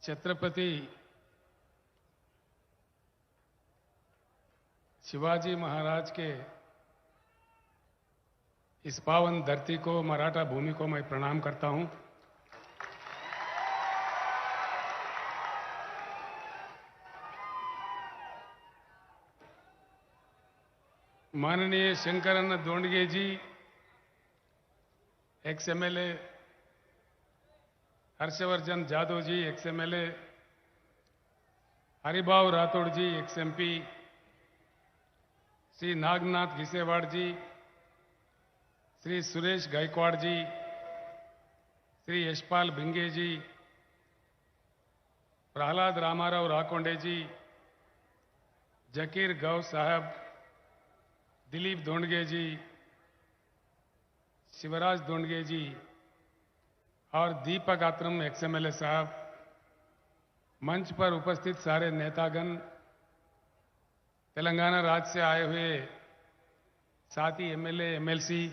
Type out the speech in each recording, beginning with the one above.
छत्रपति शिवाजी महाराज के इस पावन धरती को, मराठा भूमि को मैं प्रणाम करता हूं। माननीय शंकरन दोंडगे जी, एक्स एमएलए, हर्षवर्धन जादव जी, एक्स एमएलए, हरिभाव राठौड़ जी, एक्स एमपी, श्री नागनाथ घिसेवाड़ जी, श्री सुरेश गायकवाड़ जी, श्री यशपाल भिंगे जी, प्रहलाद रामाराव राकोंडे जी, जकीर गौ साहब, दिलीप दोंडगे जी, शिवराज दोंडगे जी और दीपक आत्रम एक्सएमएलए साहब, मंच पर उपस्थित सारे नेतागण, तेलंगाना राज्य से आए हुए साथी एमएलए, एमएलसी,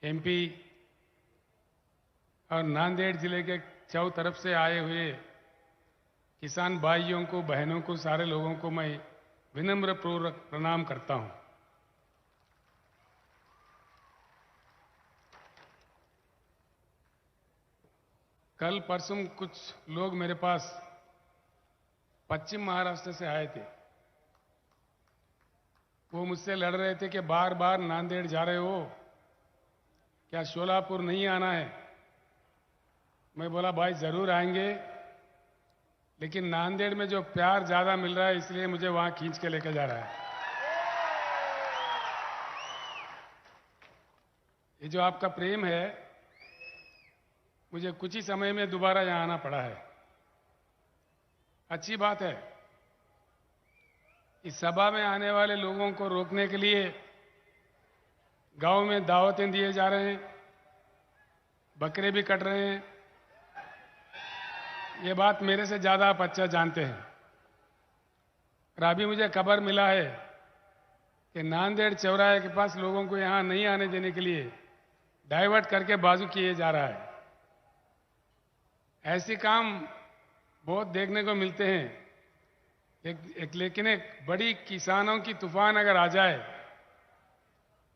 एमपी और नांदेड़ जिले के चौ तरफ से आए हुए किसान भाइयों को, बहनों को, सारे लोगों को मैं विनम्र पूर्वक प्रणाम करता हूं। कल परसों कुछ लोग मेरे पास पश्चिम महाराष्ट्र से आए थे। वो मुझसे लड़ रहे थे कि बार बार नांदेड़ जा रहे हो, क्या शोलापुर नहीं आना है? मैं बोला भाई जरूर आएंगे, लेकिन नांदेड़ में जो प्यार ज्यादा मिल रहा है इसलिए मुझे वहां खींच के लेके जा रहा है। ये जो आपका प्रेम है, मुझे कुछ ही समय में दोबारा यहां आना पड़ा है। अच्छी बात है। इस सभा में आने वाले लोगों को रोकने के लिए गांव में दावतें दिए जा रहे हैं, बकरे भी कट रहे हैं। ये बात मेरे से ज्यादा आप अच्छा जानते हैं। और अभी मुझे खबर मिला है कि नांदेड़ चौराहे के पास लोगों को यहां नहीं आने देने के लिए डाइवर्ट करके बाजू किए जा रहा है। ऐसे काम बहुत देखने को मिलते हैं। लेकिन एक बड़ी किसानों की तूफान अगर आ जाए,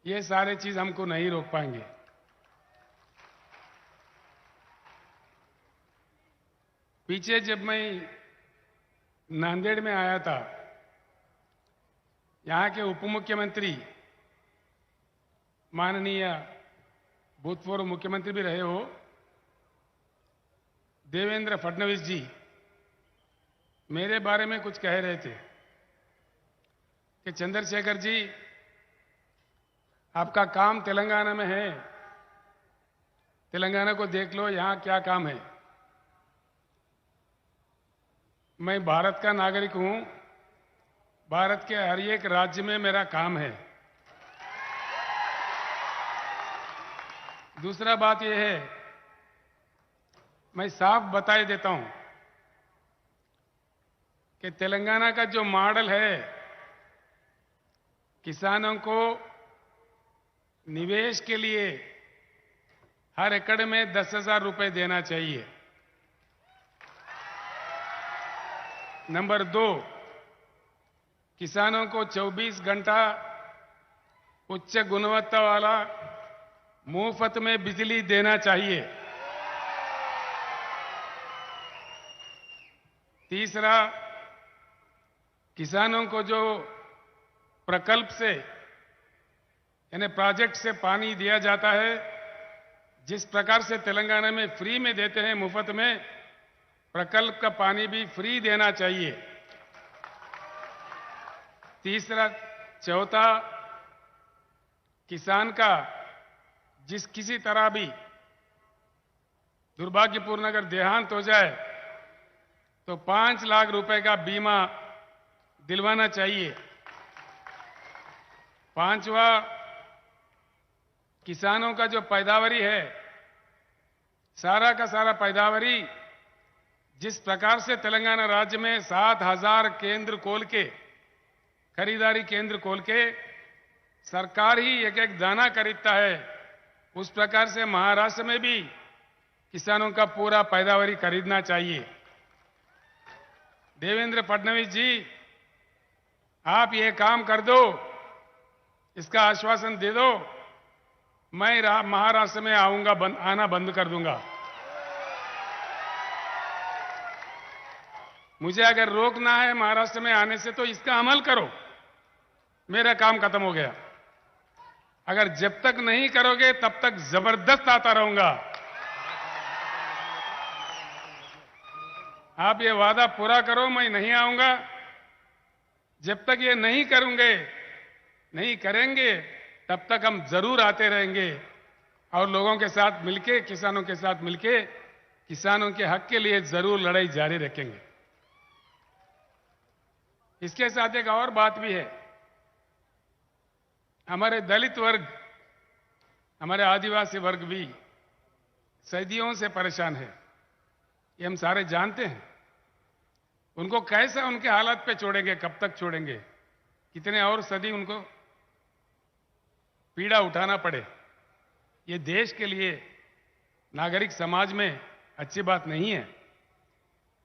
ये सारे चीज हमको नहीं रोक पाएंगे। पीछे जब मैं नांदेड़ में आया था, यहां के उप मुख्यमंत्री, माननीय भूतपूर्व मुख्यमंत्री भी रहे हो, देवेंद्र फडणवीस जी मेरे बारे में कुछ कह रहे थे कि चंद्रशेखर जी, आपका काम तेलंगाना में है, तेलंगाना को देख लो, यहां क्या काम है। मैं भारत का नागरिक हूं, भारत के हर एक राज्य में मेरा काम है। दूसरा बात यह है, मैं साफ बताए देता हूं कि तेलंगाना का जो मॉडल है, किसानों को निवेश के लिए हर एकड़ में 10,000 रुपए देना चाहिए। नंबर 2, किसानों को 24 घंटा उच्च गुणवत्ता वाला मुफ्त में बिजली देना चाहिए। तीसरा, किसानों को जो प्रकल्प से यानी प्रोजेक्ट से पानी दिया जाता है, जिस प्रकार से तेलंगाना में फ्री में देते हैं, मुफ्त में, प्रकल्प का पानी भी फ्री देना चाहिए। तीसरा, चौथा, किसान का किसी तरह भी दुर्भाग्यपूर्ण अगर देहांत हो जाए तो 5 लाख रुपए का बीमा दिलवाना चाहिए। पांचवा, किसानों का जो पैदावारी है, सारा का सारा पैदावारी जिस प्रकार से तेलंगाना राज्य में 7,000 केंद्र खोल के, खरीदारी केंद्र खोल के सरकार ही एक एक दाना खरीदता है, उस प्रकार से महाराष्ट्र में भी किसानों का पूरा पैदावारी खरीदना चाहिए। देवेंद्र फडणवीस जी, आप ये काम कर दो, इसका आश्वासन दे दो, मैं महाराष्ट्र में आऊंगा, आना बंद कर दूंगा। मुझे अगर रोकना है महाराष्ट्र में आने से तो इसका अमल करो, मेरा काम खत्म हो गया। अगर जब तक नहीं करोगे तब तक जबरदस्त आता रहूंगा। आप ये वादा पूरा करो, मैं नहीं आऊंगा। जब तक ये नहीं करेंगे तब तक हम जरूर आते रहेंगे और लोगों के साथ मिलके, किसानों के साथ मिलके किसानों के हक के लिए जरूर लड़ाई जारी रखेंगे। इसके साथ एक और बात भी है। हमारे दलित वर्ग, हमारे आदिवासी वर्ग भी सदियों से परेशान है, ये हम सारे जानते हैं। उनको कैसे उनके हालात पे छोड़ेंगे, कब तक छोड़ेंगे, कितने और सदी उनको पीड़ा उठाना पड़े, ये देश के लिए, नागरिक समाज में अच्छी बात नहीं है।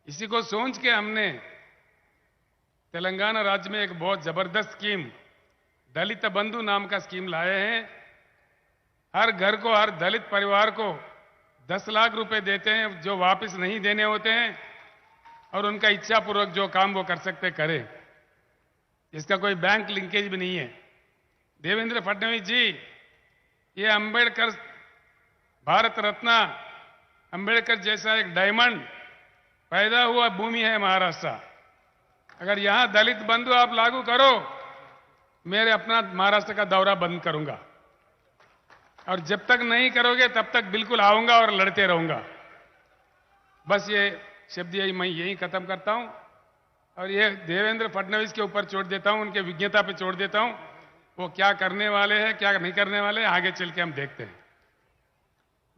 इसी को सोच के हमने तेलंगाना राज्य में एक बहुत जबरदस्त स्कीम, दलित बंधु नाम का स्कीम लाए हैं। हर घर को, हर दलित परिवार को 10 लाख रुपए देते हैं, जो वापस नहीं देने होते हैं, और उनका इच्छापूर्वक जो काम वो कर सकते करें। इसका कोई बैंक लिंकेज भी नहीं है। देवेंद्र फडणवीस जी, ये अंबेडकर, भारत रत्न अंबेडकर जैसा एक डायमंड पैदा हुआ भूमि है महाराष्ट्र। अगर यहां दलित बंधु आप लागू करो, मेरे अपना महाराष्ट्र का दौरा बंद करूंगा, और जब तक नहीं करोगे तब तक बिल्कुल आऊंगा और लड़ते रहूंगा। बस ये शब्द मैं यही खत्म करता हूं, और ये देवेंद्र फडणवीस के ऊपर छोड़ देता हूं, उनके विज्ञता पे छोड़ देता हूं। वो क्या करने वाले हैं, क्या नहीं करने वाले हैं, आगे चल के हम देखते हैं।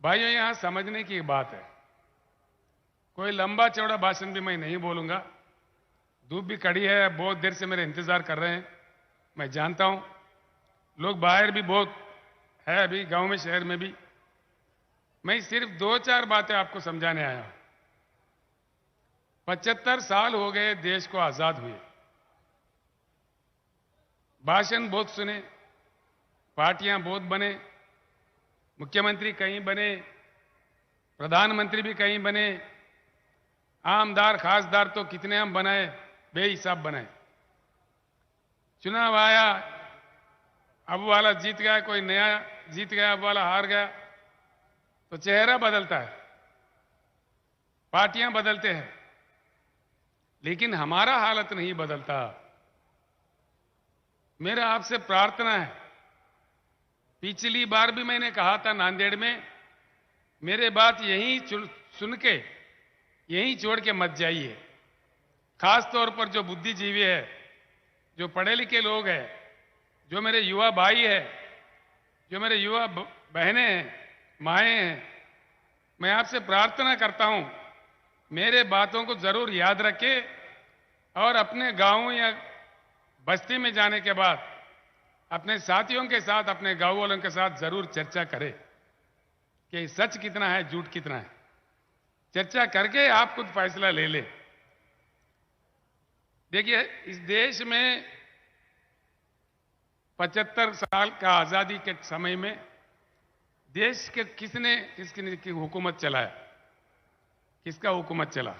भाइयों, यहां समझने की बात है, कोई लंबा चौड़ा भाषण भी मैं नहीं बोलूंगा। धूप भी कड़ी है, बहुत देर से मेरे इंतजार कर रहे हैं, मैं जानता हूं। लोग बाहर भी बहुत है, अभी गांव में, शहर में भी। मैं सिर्फ 2-4 बातें आपको समझाने आया हूं। 75 साल हो गए देश को आजाद हुए। भाषण बहुत सुने, पार्टियां बहुत बने, मुख्यमंत्री कहीं बने, प्रधानमंत्री भी कहीं बने, आमदार खासदार तो कितने हम बनाए, बेहिसाब बनाए। चुनाव आया, अब वाला जीत गया, कोई नया जीत गया, अब वाला हार गया, तो चेहरा बदलता है, पार्टियां बदलते हैं, लेकिन हमारा हालत नहीं बदलता। मेरा आपसे प्रार्थना है, पिछली बार भी मैंने कहा था नांदेड़ में, मेरे बात यहीं सुन के यहीं छोड़ के मत जाइए। खास तौर पर जो बुद्धिजीवी है, जो पढ़े लिखे लोग हैं, जो मेरे युवा भाई है, जो मेरे युवा बहनें हैं, माएँ हैं, मैं आपसे प्रार्थना करता हूं, मेरे बातों को जरूर याद रखें, और अपने गांव या बस्ती में जाने के बाद अपने साथियों के साथ, अपने गांव वालों के साथ जरूर चर्चा करें कि सच कितना है, झूठ कितना है। चर्चा करके आप खुद फैसला ले ले। देखिए, इस देश में 75 साल का आजादी के समय में देश के किसकी हुकूमत चलाया, किसका हुकूमत चला?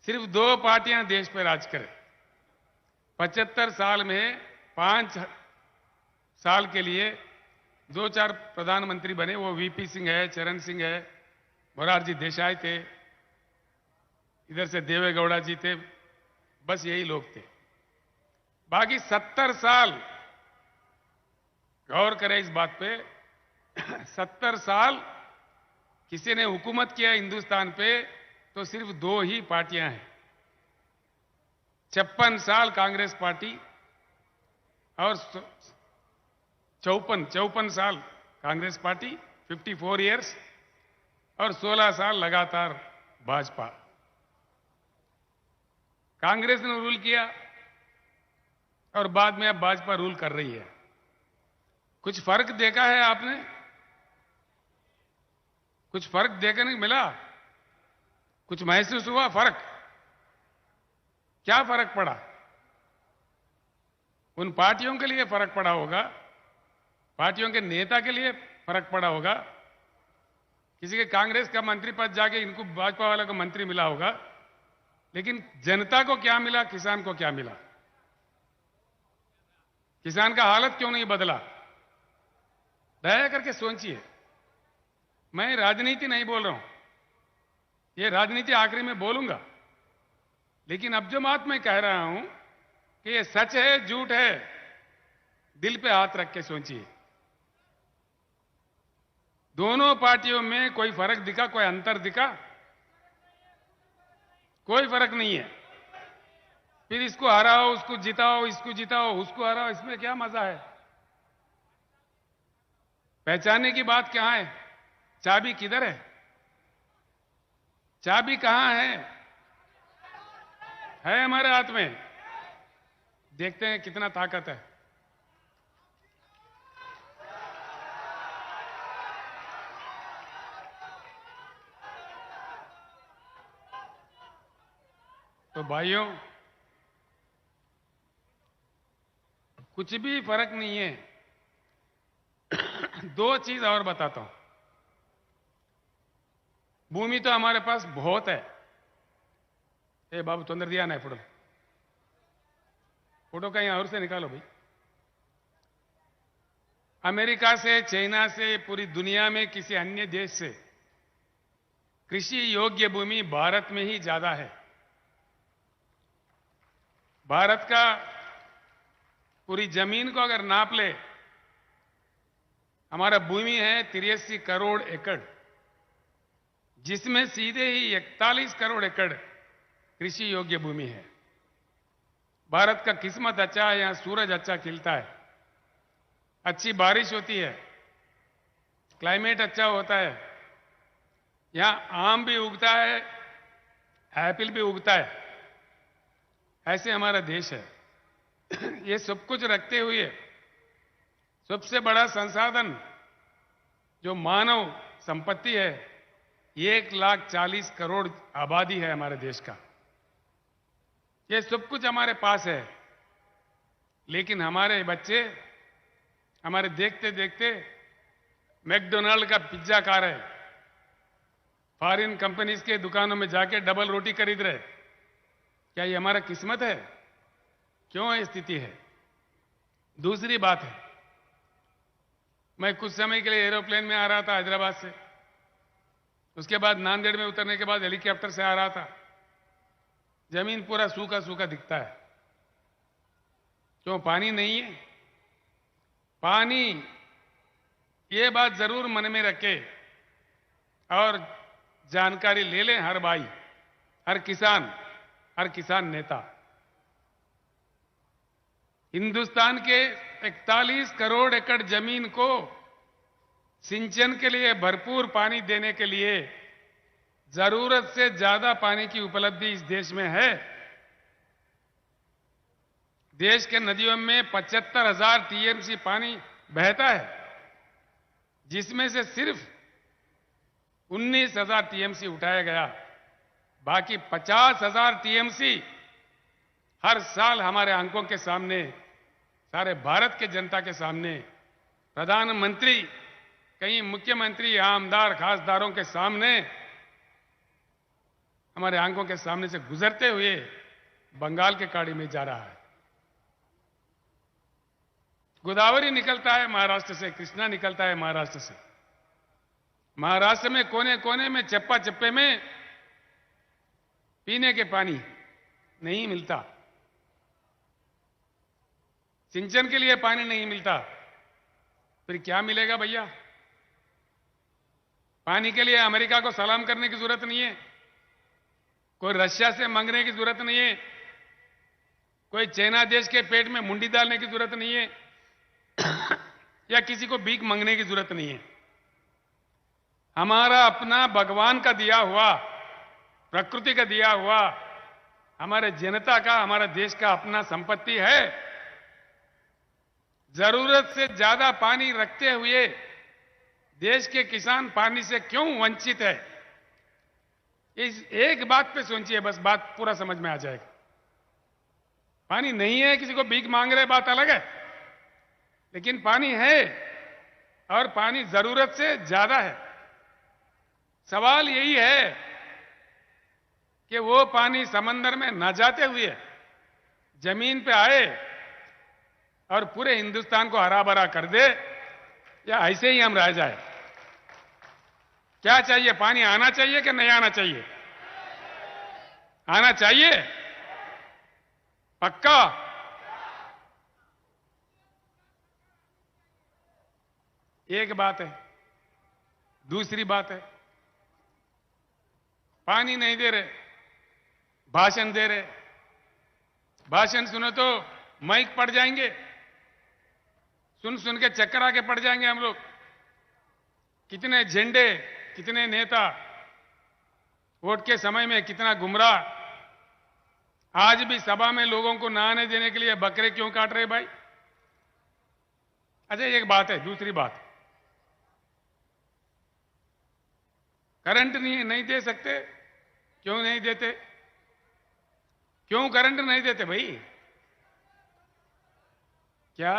सिर्फ 2 पार्टियां देश पर राज करें। 75 साल में 5 साल के लिए 2-4 प्रधानमंत्री बने, वो वीपी सिंह है, चरण सिंह है, मोरारजी देसाई थे, इधर से देवेगौड़ा जी थे, बस यही लोग थे। बाकी 70 साल, गौर करें इस बात पे, 70 साल किसी ने हुकूमत किया हिंदुस्तान पे तो सिर्फ 2 ही पार्टियां हैं। 56 साल कांग्रेस पार्टी और 54 साल कांग्रेस पार्टी, 54 इयर्स, और 16 साल लगातार भाजपा। कांग्रेस ने रूल किया और बाद में अब भाजपा रूल कर रही है। कुछ फर्क देखा है आपने? कुछ फर्क देखने को मिला? कुछ महसूस हुआ फर्क? क्या फर्क पड़ा? उन पार्टियों के लिए फर्क पड़ा होगा, पार्टियों के नेता के लिए फर्क पड़ा होगा, किसी के कांग्रेस का मंत्री पद जाके इनको भाजपा वाले को मंत्री मिला होगा, लेकिन जनता को क्या मिला, किसान को क्या मिला? किसान का हालत क्यों नहीं बदला? दया करके सोचिए। मैं राजनीति नहीं बोल रहा हूं, ये राजनीति आखिरी में बोलूंगा, लेकिन अब जो बात मैं कह रहा हूं कि ये सच है झूठ है, दिल पे हाथ रख के सोचिए। दोनों पार्टियों में कोई फर्क दिखा, कोई अंतर दिखा? कोई फर्क नहीं है। फिर इसको हराओ, उसको जिताओ, इसको जिताओ, उसको हराओ, इसमें क्या मजा है? पहचानने की बात कहां है? चाबी किधर है? चाबी कहां है हमारे हाथ में। देखते हैं कितना ताकत है। तो भाइयों, कुछ भी फर्क नहीं है। दो चीज और बताता हूं। भूमि तो हमारे पास बहुत है। ए बाबू तोंदर दिया ना फोटो, फोटो कहीं और से निकालो भाई। अमेरिका से, चाइना से, पूरी दुनिया में किसी अन्य देश से कृषि योग्य भूमि भारत में ही ज्यादा है। भारत का पूरी जमीन को अगर नाप ले, हमारा भूमि है 83 करोड़ एकड़, जिसमें सीधे ही 41 करोड़ एकड़ कृषि योग्य भूमि है। भारत का किस्मत अच्छा है, यहां सूरज अच्छा खिलता है, अच्छी बारिश होती है, क्लाइमेट अच्छा होता है, यहां आम भी उगता है, एप्पल भी उगता है। ऐसे हमारा देश है। ये सब कुछ रखते हुए सबसे बड़ा संसाधन जो मानव संपत्ति है, 1,40,000 करोड़ आबादी है हमारे देश का। ये सब कुछ हमारे पास है, लेकिन हमारे बच्चे हमारे देखते देखते मैकडोनाल्ड का पिज्जा खा रहे, फॉरेन कंपनीज के दुकानों में जाके डबल रोटी खरीद रहे। क्या ये हमारा किस्मत है? क्यों ये स्थिति है? दूसरी बात है, मैं कुछ समय के लिए एरोप्लेन में आ रहा था हैदराबाद से, उसके बाद नांदेड़ में उतरने के बाद हेलीकॉप्टर से आ रहा था। जमीन पूरा सूखा सूखा दिखता है। क्यों? पानी नहीं है। पानी, ये बात जरूर मन में रखे और जानकारी ले लें हर भाई, हर किसान नेता। हिंदुस्तान के 41 करोड़ एकड़ जमीन को सिंचन के लिए भरपूर पानी देने के लिए जरूरत से ज्यादा पानी की उपलब्धि इस देश में है। देश के नदियों में 75,000 टीएमसी पानी बहता है, जिसमें से सिर्फ 19,000 टीएमसी उठाया गया। बाकी 50,000 टीएमसी हर साल हमारे आंखों के सामने, सारे भारत के जनता के सामने, प्रधानमंत्री, कई मुख्यमंत्री, आमदार, खासदारों के सामने, हमारे आंखों के सामने से गुजरते हुए बंगाल के खाड़ी में जा रहा है। गोदावरी निकलता है महाराष्ट्र से, कृष्णा निकलता है महाराष्ट्र से। महाराष्ट्र में कोने कोने में, चप्पा चप्पे में पीने के पानी नहीं मिलता, सिंचन के लिए पानी नहीं मिलता। फिर क्या मिलेगा भैया? पानी के लिए अमेरिका को सलाम करने की जरूरत नहीं है, कोई रशिया से मांगने की जरूरत नहीं है, कोई चाइना देश के पेट में मुंडी डालने की जरूरत नहीं है या किसी को भीख मांगने की जरूरत नहीं है। हमारा अपना भगवान का दिया हुआ, प्रकृति का दिया हुआ, हमारे जनता का, हमारा देश का अपना संपत्ति है। जरूरत से ज्यादा पानी रखते हुए देश के किसान पानी से क्यों वंचित है? इस एक बात पे सोचिए, बस बात पूरा समझ में आ जाएगा। पानी नहीं है, किसी को भीख मांग रहे, बात अलग है, लेकिन पानी है और पानी जरूरत से ज्यादा है। सवाल यही है कि वो पानी समंदर में न जाते हुए जमीन पे आए और पूरे हिंदुस्तान को हरा भरा कर दे, या ऐसे ही हम रह जाए। क्या चाहिए? पानी आना चाहिए कि नहीं आना चाहिए? आना चाहिए, पक्का? एक बात है। दूसरी बात है, पानी नहीं दे रहे, भाषण दे रहे। भाषण सुनो तो माइक पड़ जाएंगे, सुन सुन के चक्कर आके पड़ जाएंगे हम लोग। कितने झंडे, कितने नेता, वोट के समय में कितना गुमराह। आज भी सभा में लोगों को नहाने देने के लिए बकरे क्यों काट रहे भाई? अच्छा, एक बात है। दूसरी बात, करंट नहीं दे सकते। क्यों नहीं देते? क्यों करंट नहीं देते भाई? क्या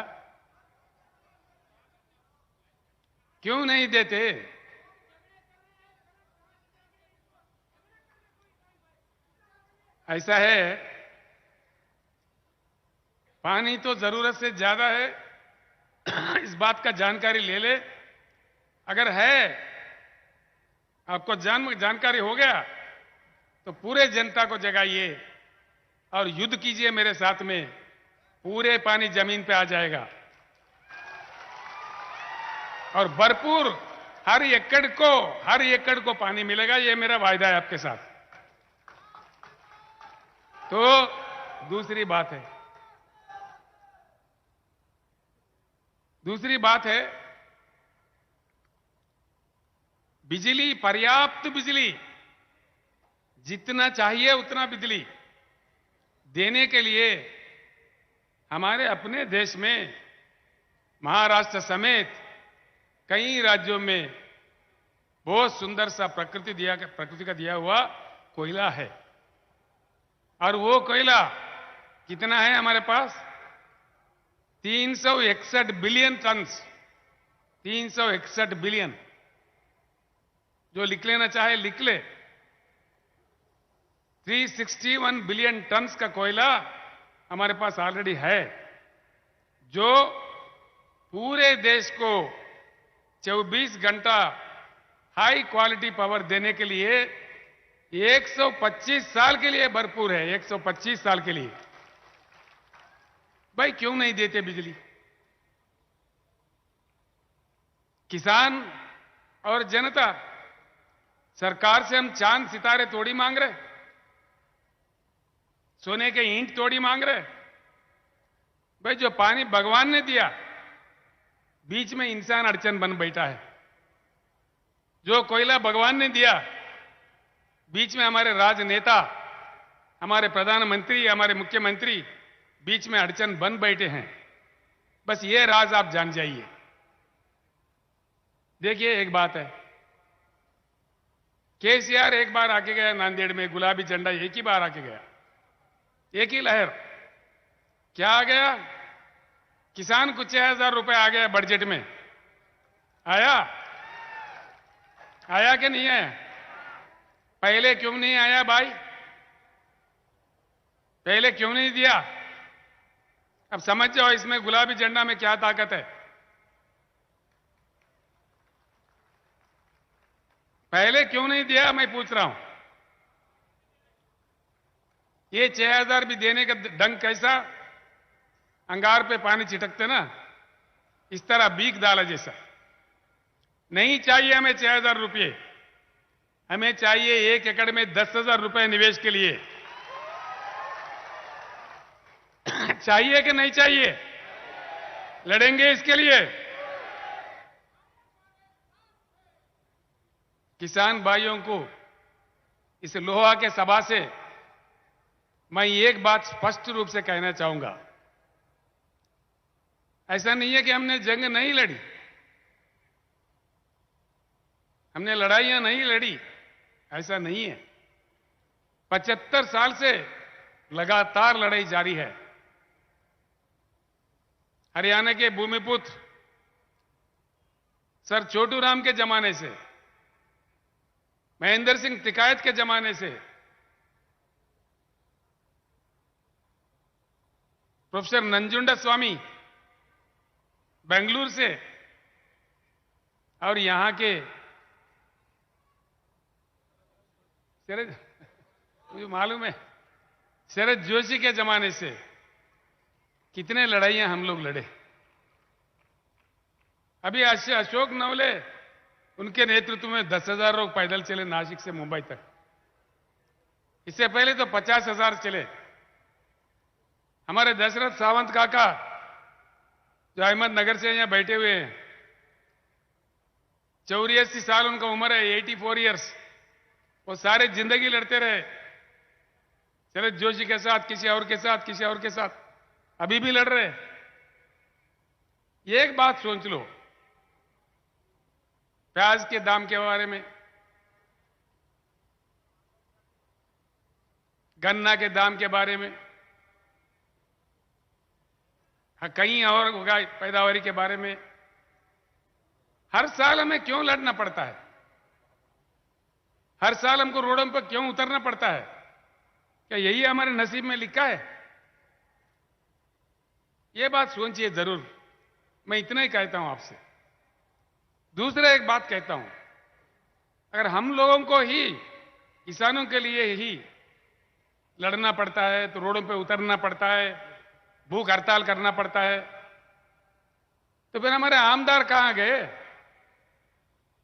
क्यों नहीं देते? ऐसा है, पानी तो जरूरत से ज्यादा है, इस बात का जानकारी ले ले। अगर है, आपको जानकारी हो गया, तो पूरे जनता को जगाइए और युद्ध कीजिए मेरे साथ में। पूरे पानी जमीन पे आ जाएगा और भरपूर हर एकड़ को पानी मिलेगा। ये मेरा वायदा है आपके साथ। तो दूसरी बात है, बिजली, पर्याप्त बिजली, जितना चाहिए उतना बिजली देने के लिए हमारे अपने देश में महाराष्ट्र समेत कई राज्यों में बहुत सुंदर सा प्रकृति का दिया हुआ कोयला है। और वो कोयला कितना है हमारे पास? 361 बिलियन टन्स। 361 बिलियन। जो लिख लेना चाहे लिख ले। 361 बिलियन टन्स का कोयला हमारे पास ऑलरेडी है, जो पूरे देश को 24 घंटा हाई क्वालिटी पावर देने के लिए 125 साल के लिए भरपूर है। 125 साल के लिए। भाई क्यों नहीं देते बिजली? किसान और जनता, सरकार से हम चांद सितारे थोड़ी मांग रहे, सोने के ईंट थोड़ी मांग रहे। भाई जो पानी भगवान ने दिया, बीच में इंसान अड़चन बन बैठा है। जो कोयला भगवान ने दिया, बीच में हमारे राजनेता, हमारे प्रधानमंत्री, हमारे मुख्यमंत्री बीच में अड़चन बन बैठे हैं। बस ये राज आप जान जाइए। देखिए, एक बात है, केसीआर एक बार आके गया नांदेड़ में, गुलाबी झंडा एक ही बार आके गया, एक ही लहर। क्या आ गया? किसान को 6,000 रुपए आ गया बजट में। आया कि नहीं आया? पहले क्यों नहीं आया भाई? पहले क्यों नहीं दिया? अब समझ जाओ इसमें गुलाबी झंडा में क्या ताकत है। पहले क्यों नहीं दिया, मैं पूछ रहा हूं। ये 6,000 भी देने का ढंग कैसा? अंगार पे पानी छिटकते ना, इस तरह बीक डाला जैसा। नहीं चाहिए हमें 6,000 रुपये, हमें चाहिए 1 एकड़ में 10,000 रुपए निवेश के लिए। चाहिए कि नहीं चाहिए? लड़ेंगे इसके लिए। किसान भाइयों को इस लोहा के सभा से मैं एक बात स्पष्ट रूप से कहना चाहूंगा। ऐसा नहीं है कि हमने जंग नहीं लड़ी, हमने लड़ाइयां नहीं लड़ी, ऐसा नहीं है। 75 साल से लगातार लड़ाई जारी है। हरियाणा के भूमिपुत्र सर छोटू राम के जमाने से, महेंद्र सिंह टिकायत के जमाने से, प्रोफेसर नंजुंडा स्वामी बेंगलुरु से, और यहां के शरद, मुझे मालूम है, शरद जोशी के जमाने से कितने लड़ाइयां हम लोग लड़े। अभी अशोक नवले, उनके नेतृत्व में 10,000 लोग पैदल चले नासिक से मुंबई तक। इससे पहले तो 50,000 चले। हमारे दशरथ सावंत काका जो अहमदनगर से यहां बैठे हुए हैं, 84 साल उनका उम्र है, 84 इयर्स। वो सारे जिंदगी लड़ते रहे, शरद जोशी के साथ, किसी और के साथ, किसी और के साथ, अभी भी लड़ रहे। एक बात सोच लो, प्याज के दाम के बारे में, गन्ना के दाम के बारे में, कहीं और पैदावारी के बारे में, हर साल हमें क्यों लड़ना पड़ता है? हर साल हमको रोडों पर क्यों उतरना पड़ता है? क्या यही हमारे नसीब में लिखा है? ये बात सोचिए जरूर। मैं इतना ही कहता हूं आपसे। दूसरा एक बात कहता हूं, अगर हम लोगों को ही, किसानों के लिए ही लड़ना पड़ता है, तो रोडों पे उतरना पड़ता है, भूख हड़ताल करना पड़ता है, तो फिर हमारे आमदार कहां गए,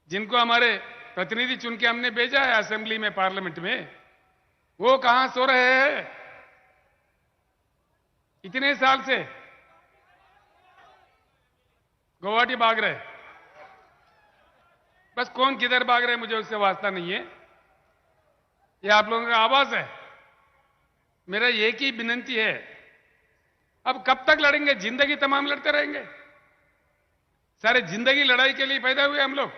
जिनको हमारे प्रतिनिधि चुन के हमने भेजा है असेंबली में, पार्लियामेंट में? वो कहां सो रहे हैं इतने साल से? गुवाहाटी भाग रहे। बस कौन किधर भाग रहे मुझे उससे वास्ता नहीं है, ये आप लोगों का आवाज है। मेरा एक ही विनती है, अब कब तक लड़ेंगे? जिंदगी तमाम लड़ते रहेंगे? सारे जिंदगी लड़ाई के लिए पैदा हुए हम लोग।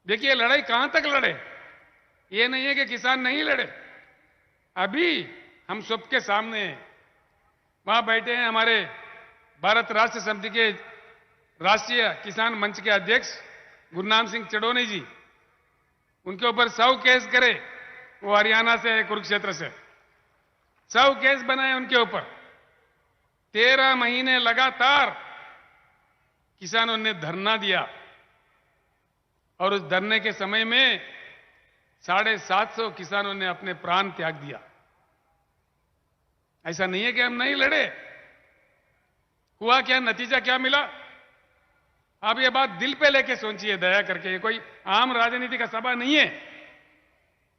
देखिए लड़ाई कहां तक लड़े, ये नहीं है कि किसान नहीं लड़े। अभी हम सबके सामने वहां बैठे हैं हमारे भारत राष्ट्र समिति के राष्ट्रीय किसान मंच के अध्यक्ष गुरनाम सिंह चडोनी जी। उनके ऊपर 100 केस करे, वो हरियाणा से है, कुरुक्षेत्र से 100 केस बनाए उनके ऊपर। 13 महीने लगातार किसानों ने धरना दिया, और उस धरने के समय में 750 किसानों ने अपने प्राण त्याग दिया। ऐसा नहीं है कि हम नहीं लड़े। हुआ क्या, नतीजा क्या मिला? आप ये बात दिल पे लेके सोचिए दया करके। ये कोई आम राजनीति का सभा नहीं है,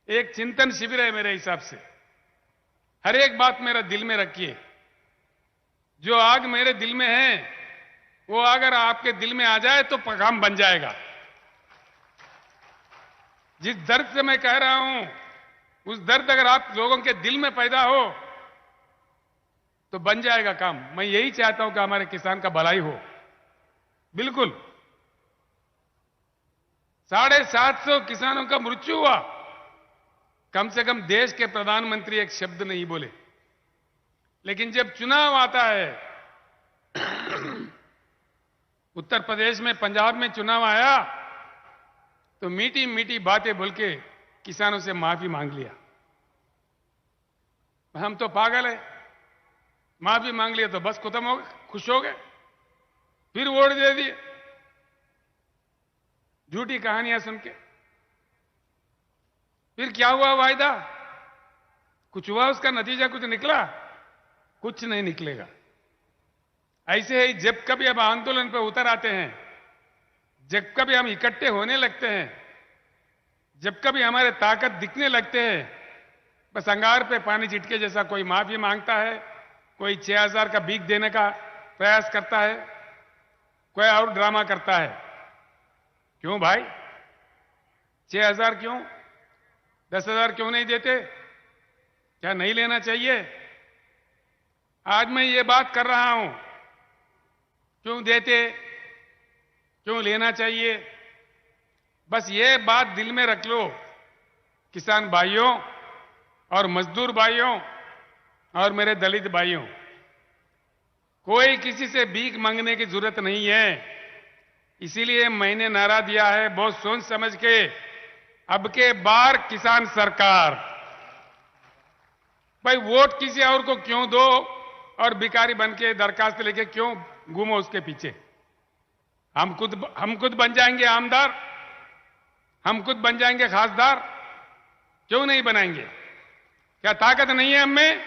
एक चिंतन शिविर है मेरे हिसाब से। हर एक बात मेरा दिल में रखिए। जो आग मेरे दिल में है, वो अगर आपके दिल में आ जाए तो काम बन जाएगा। जिस दर्द से मैं कह रहा हूं, उस दर्द अगर आप लोगों के दिल में पैदा हो तो बन जाएगा काम। मैं यही चाहता हूं कि हमारे किसान का भलाई हो। बिल्कुल 750 किसानों का मृत्यु हुआ, कम से कम देश के प्रधानमंत्री एक शब्द नहीं बोले। लेकिन जब चुनाव आता है, उत्तर प्रदेश में, पंजाब में चुनाव आया, तो मीठी मीठी बातें बोल के किसानों से माफी मांग लिया। हम तो पागल है, माफी मांग लिया तो बस खत्म हो गए, खुश हो गए, फिर वोट दे दिए झूठी कहानियां सुन के। फिर क्या हुआ वायदा? कुछ हुआ? उसका नतीजा कुछ निकला? कुछ नहीं निकलेगा। ऐसे ही जब कभी अब आंदोलन पर उतर आते हैं, जब कभी हम इकट्ठे होने लगते हैं, जब कभी हमारे ताकत दिखने लगते हैं, बस अंगार पे पानी छिटके जैसा कोई माफी मांगता है, कोई 6,000 का भीख देने का प्रयास करता है, कोई और ड्रामा करता है। क्यों भाई? 6,000 क्यों? 10,000 क्यों नहीं देते? क्या नहीं लेना चाहिए? आज मैं ये बात कर रहा हूं, क्यों देते, क्यों लेना चाहिए? बस ये बात दिल में रख लो किसान भाइयों और मजदूर भाइयों और मेरे दलित भाइयों। कोई किसी से भीख मांगने की जरूरत नहीं है। इसीलिए मैंने नारा दिया है बहुत सोच समझ के, अब के बार किसान सरकार। भाई वोट किसी और को क्यों दो और भिखारी बन के दरखास्त लेके क्यों घूमो उसके पीछे। हम खुद बन जाएंगे आमदार, हम खुद बन जाएंगे खासदार, क्यों नहीं बनाएंगे? क्या ताकत नहीं है हम में?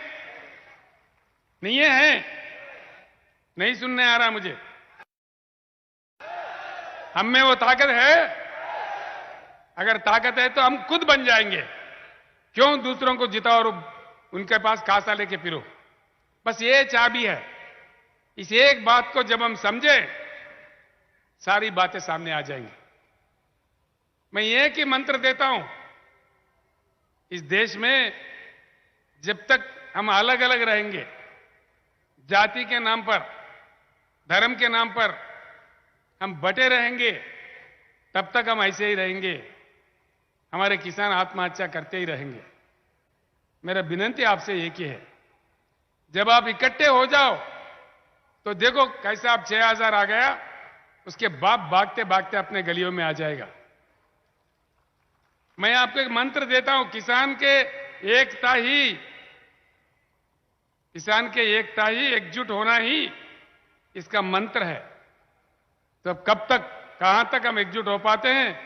नहीं है? नहीं सुनने आ रहा मुझे। हम में वो ताकत है? अगर ताकत है तो हम खुद बन जाएंगे, क्यों दूसरों को जिताओ और उनके पास खासा लेके फिरो। बस ये चाबी है। इस एक बात को जब हम समझे, सारी बातें सामने आ जाएंगी। मैं एक ही मंत्र देता हूं, इस देश में जब तक हम अलग अलग रहेंगे, जाति के नाम पर, धर्म के नाम पर हम बटे रहेंगे, तब तक हम ऐसे ही रहेंगे। हमारे किसान आत्महत्या करते ही रहेंगे। मेरा विनती आपसे एक ही है, जब आप इकट्ठे हो जाओ तो देखो कैसे आप 6000 आ गया, उसके बाप भागते भागते अपने गलियों में आ जाएगा। मैं आपको एक मंत्र देता हूं, किसान के एकता ही एकजुट होना ही इसका मंत्र है। तो कब तक, कहां तक हम एकजुट हो पाते हैं,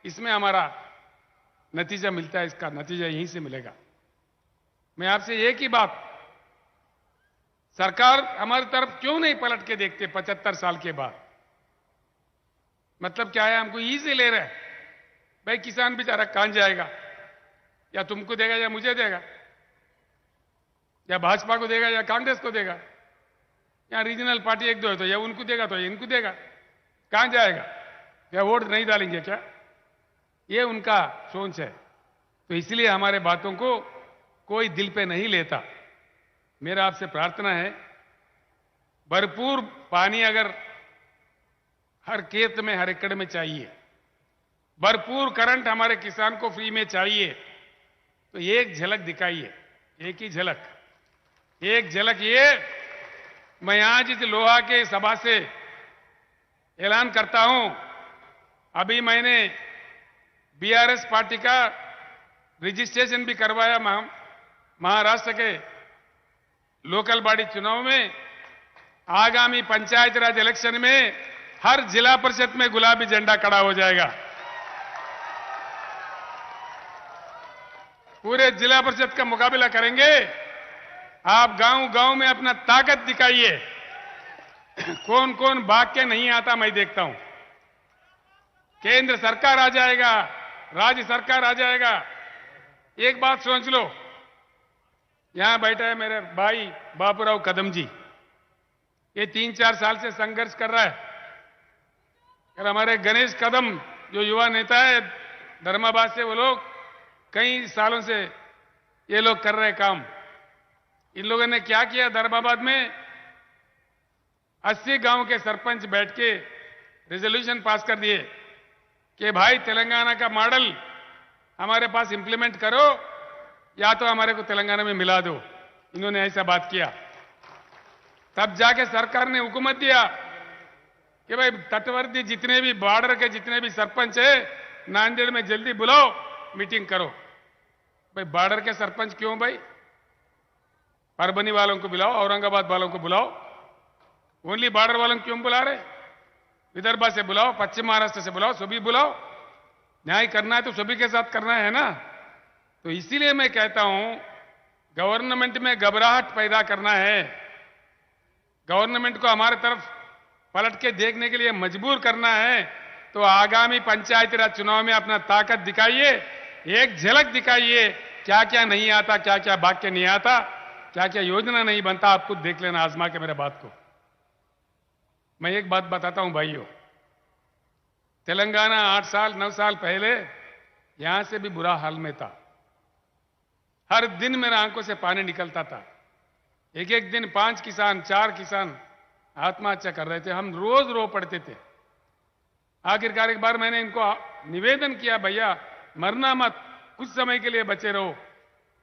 इसमें हमारा नतीजा मिलता है। इसका नतीजा यहीं से मिलेगा। मैं आपसे एक ही बात, सरकार हमारी तरफ क्यों नहीं पलट के देखते 75 साल के बाद? मतलब क्या है? हमको ईजी ले रहे हैं। भाई किसान बेचारा कहां जाएगा? या तुमको देगा या मुझे देगा, या भाजपा को देगा या कांग्रेस को देगा, या रीजनल पार्टी एक दो है तो या उनको देगा तो इनको देगा। कहां जाएगा? या वोट नहीं डालेंगे क्या? ये उनका सोच है। तो इसलिए हमारे बातों को कोई दिल पे नहीं लेता। मेरा आपसे प्रार्थना है, भरपूर पानी अगर हर खेत में, हर एकड़ में चाहिए, भरपूर करंट हमारे किसान को फ्री में चाहिए, तो एक झलक दिखाइए, एक ही झलक, एक झलक। ये मैं आज इस लोहा के सभा से ऐलान करता हूं, अभी मैंने बीआरएस पार्टी का रजिस्ट्रेशन भी करवाया महाराष्ट्र के लोकल बॉडी चुनाव में। आगामी पंचायत राज इलेक्शन में हर जिला परिषद में गुलाबी झंडा खड़ा हो जाएगा। पूरे जिला परिषद का मुकाबला करेंगे। आप गांव गांव में अपना ताकत दिखाइए। कौन कौन भाग के नहीं आता मैं देखता हूं। केंद्र सरकार आ जाएगा, राज्य सरकार आ जाएगा। एक बात सोच लो, यहां बैठा है मेरे भाई बापूराव कदम जी, ये 3-4 साल से संघर्ष कर रहा है। और हमारे गणेश कदम जो युवा नेता है धर्माबाद से, वो लोग कई सालों से ये लोग कर रहे काम। इन लोगों ने क्या किया, धर्माबाद में 80 गांव के सरपंच बैठ के रेजोल्यूशन पास कर दिए कि भाई तेलंगाना का मॉडल हमारे पास इंप्लीमेंट करो, या तो हमारे को तेलंगाना में मिला दो। इन्होंने ऐसा बात किया। तब जाके सरकार ने हुकूमत दिया कि भाई तटवर्ती जितने भी, बॉर्डर के जितने भी सरपंच है, नांदेड़ में जल्दी बुलाओ, मीटिंग करो। भाई बॉर्डर के सरपंच क्यों भाई? परभनी वालों को बुलाओ, औरंगाबाद वालों को बुलाओ, ओनली बॉर्डर वालों को क्यों बुला रहे? विदर्भा से बुलाओ, पश्चिम महाराष्ट्र से बुलाओ, सभी बुलाओ। न्याय करना है तो सभी के साथ करना है ना। तो इसीलिए मैं कहता हूं, गवर्नमेंट में घबराहट पैदा करना है, गवर्नमेंट को हमारे तरफ पलट के देखने के लिए मजबूर करना है, तो आगामी पंचायती राज चुनाव में अपना ताकत दिखाइए, एक झलक दिखाइए। क्या क्या नहीं आता, क्या क्या वाक्य नहीं आता, क्या क्या योजना नहीं बनता, आप खुद देख लेना आजमा के मेरे बात को। मैं एक बात बताता हूं भाइयों, तेलंगाना 8 साल 9 साल पहले यहां से भी बुरा हाल में था। हर दिन मेरे आंखों से पानी निकलता था। एक एक दिन 5 किसान 4 किसान आत्महत्या कर रहे थे। हम रोज रो पड़ते थे। आखिरकार एक बार मैंने इनको निवेदन किया, भैया मरना मत, कुछ समय के लिए बचे रहो,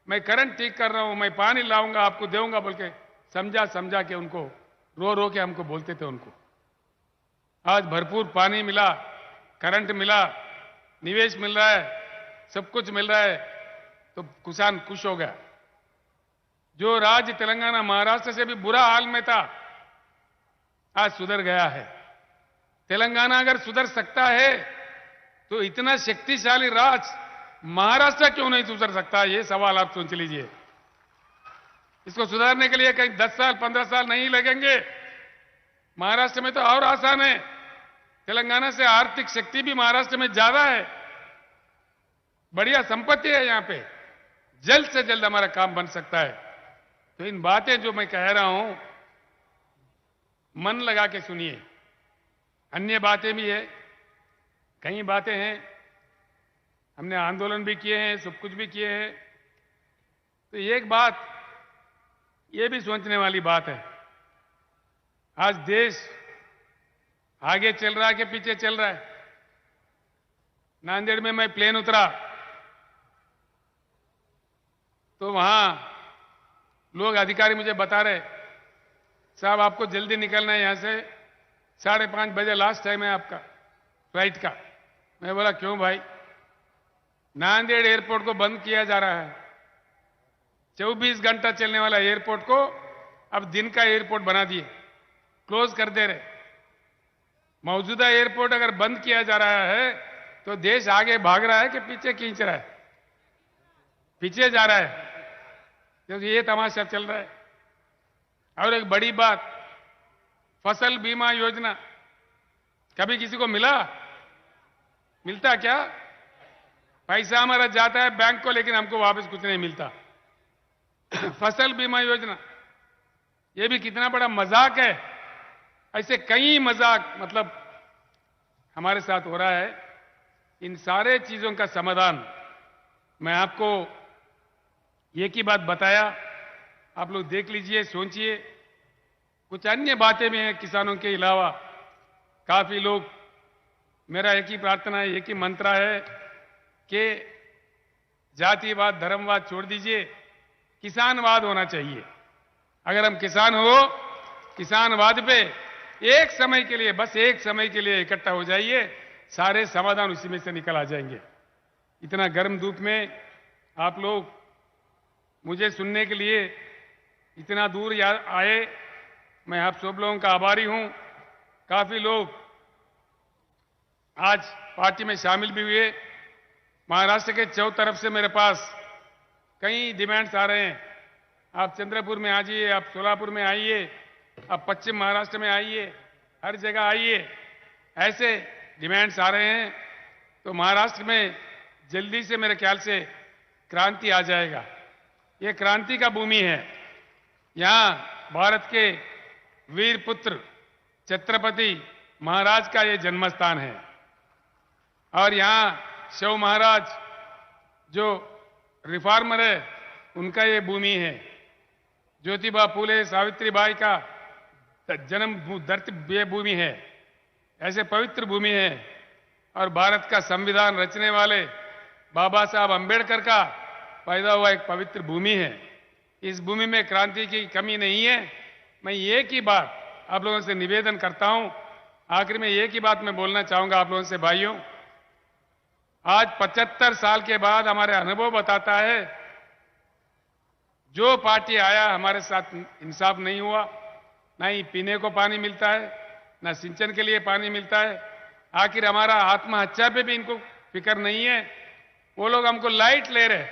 मैं करंट ठीक कर रहा हूं, मैं पानी लाऊंगा आपको देऊंगा बोल के समझा के उनको रो रो के हमको बोलते थे उनको। आज भरपूर पानी मिला, करंट मिला, निवेश मिल रहा है, सब कुछ मिल रहा है, तो किसान खुश हो गया। जो राज्य तेलंगाना महाराष्ट्र से भी बुरा हाल में था, आज सुधर गया है। तेलंगाना अगर सुधर सकता है तो इतना शक्तिशाली राज्य महाराष्ट्र क्यों नहीं सुधर सकता? ये सवाल आप सोच लीजिए। इसको सुधारने के लिए कहीं 10 साल 15 साल नहीं लगेंगे। महाराष्ट्र में तो और आसान है। तेलंगाना से आर्थिक शक्ति भी महाराष्ट्र में ज्यादा है, बढ़िया संपत्ति है यहां पे। जल्द से जल्द हमारा काम बन सकता है। तो इन बातें जो मैं कह रहा हूं, मन लगा के सुनिए। अन्य बातें भी है, कई बातें हैं, हमने आंदोलन भी किए हैं, सब कुछ भी किए हैं। तो एक बात ये भी सोचने वाली बात है, आज देश आगे चल रहा है कि पीछे चल रहा है? नांदेड़ में मैं प्लेन उतरा तो वहां लोग अधिकारी मुझे बता रहे, साहब आपको जल्दी निकलना है यहां से, 5:30 बजे लास्ट टाइम है आपका फ्लाइट का। मैं बोला क्यों भाई? नांदेड़ एयरपोर्ट को बंद किया जा रहा है। 24 घंटा चलने वाला एयरपोर्ट को अब दिन का एयरपोर्ट बना दिए, क्लोज कर दे रहे। मौजूदा एयरपोर्ट अगर बंद किया जा रहा है तो देश आगे भाग रहा है कि पीछे खींच रहा है? पीछे जा रहा है, क्योंकि ये तमाशा चल रहा है। और एक बड़ी बात, फसल बीमा योजना कभी किसी को मिला? मिलता क्या? पैसा हमारा जाता है बैंक को, लेकिन हमको वापस कुछ नहीं मिलता। फसल बीमा योजना, ये भी कितना बड़ा मजाक है। ऐसे कई मजाक मतलब हमारे साथ हो रहा है। इन सारे चीजों का समाधान मैं आपको एक ही बात बताया, आप लोग देख लीजिए, सोचिए। कुछ अन्य बातें भी हैं किसानों के अलावा। काफी लोग, मेरा एक ही प्रार्थना है, एक ही मंत्र है कि जातिवाद धर्मवाद छोड़ दीजिए, किसानवाद होना चाहिए। अगर हम किसान हो, किसानवाद पे एक समय के लिए, बस एक समय के लिए इकट्ठा हो जाइए, सारे समाधान उसी में से निकल आ जाएंगे। इतना गर्म धूप में आप लोग मुझे सुनने के लिए इतना दूर आए, मैं आप सब लोगों का आभारी हूं। काफी लोग आज पार्टी में शामिल भी हुए। महाराष्ट्र के चौ तरफ से मेरे पास कई डिमांड्स आ रहे हैं। आप चंद्रपुर में आ जाइए, आप सोलापुर में आइए, आप पश्चिम महाराष्ट्र में आइए, हर जगह आइए, ऐसे डिमांड्स आ रहे हैं। तो महाराष्ट्र में जल्दी से मेरे ख्याल से क्रांति आ जाएगा। ये क्रांति का भूमि है। यहां भारत के वीर पुत्र छत्रपति महाराज का ये जन्मस्थान है। और यहां शिव महाराज जो रिफॉर्मर है, उनका ये भूमि है। ज्योतिबा फूले सावित्रीबाई का जन्म धरती ये भूमि है। ऐसे पवित्र भूमि है। और भारत का संविधान रचने वाले बाबा साहब अंबेडकर का पैदा हुआ एक पवित्र भूमि है। इस भूमि में क्रांति की कमी नहीं है। मैं एक ही बात आप लोगों से निवेदन करता हूं, आखिर में एक ही बात मैं बोलना चाहूंगा आप लोगों से, भाइयों। आज 75 साल के बाद हमारे अनुभव बताता है, जो पार्टी आया हमारे साथ इंसाफ नहीं हुआ। ना ही पीने को पानी मिलता है, ना सिंचन के लिए पानी मिलता है। आखिर हमारा आत्महत्या पे भी इनको फिक्र नहीं है। वो लोग हमको लाइट ले रहे,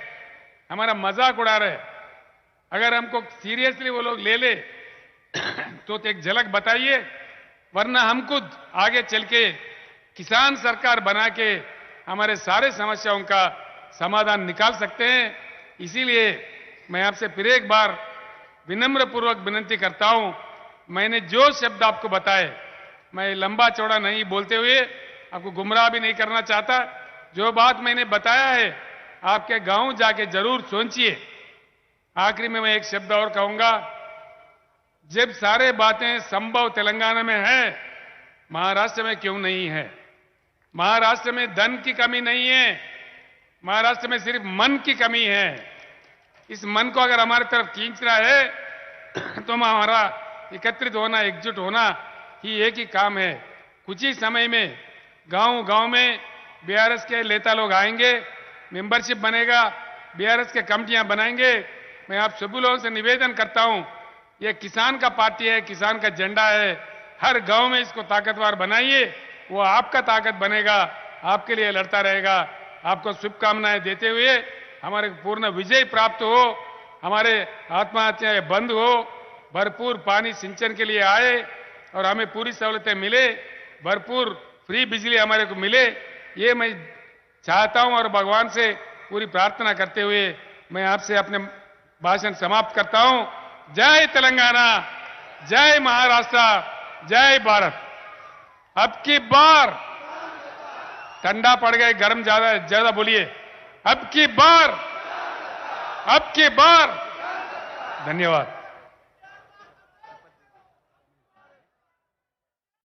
हमारा मजाक उड़ा रहे। अगर हमको सीरियसली वो लोग ले ले तो एक झलक बताइए, वरना हम खुद आगे चल के किसान सरकार बना के हमारे सारे समस्याओं का समाधान निकाल सकते हैं। इसीलिए मैं आपसे फिर एक बार विनम्र पूर्वक विनती करता हूं, मैंने जो शब्द आपको बताए, मैं लंबा चौड़ा नहीं बोलते हुए आपको गुमराह भी नहीं करना चाहता। जो बात मैंने बताया है, आपके गांव जाके जरूर सोचिए। आखिरी में मैं एक शब्द और कहूंगा, जब सारे बातें संभव तेलंगाना में है, महाराष्ट्र में क्यों नहीं है? महाराष्ट्र में धन की कमी नहीं है, महाराष्ट्र में सिर्फ मन की कमी है। इस मन को अगर हमारी तरफ खींच रहा है तो हमारा एकत्रित होना, एकजुट होना ही एक ही काम है। कुछ ही समय में गांव-गांव में बीआरएस के नेता लोग आएंगे, मेंबरशिप बनेगा, बीआरएस के कमेटियां बनाएंगे। मैं आप सभी लोगों से निवेदन करता हूं, ये किसान का पार्टी है, किसान का झंडा है। हर गांव में इसको ताकतवर बनाइए, वो आपका ताकत बनेगा, आपके लिए लड़ता रहेगा। आपको शुभकामनाएं देते हुए हमारे पूर्ण विजय प्राप्त हो, हमारे आत्महत्याएं बंद हो, भरपूर पानी सिंचन के लिए आए और हमें पूरी सहूलतें मिले, भरपूर फ्री बिजली हमारे को मिले, ये मैं चाहता हूं और भगवान से पूरी प्रार्थना करते हुए मैं आपसे अपने भाषण समाप्त करता हूं। जय तेलंगाना, जय महाराष्ट्र, जय भारत। अब की बार ठंडा पड़ गए, गर्म ज्यादा बोलिए। अब की बार धन्यवाद।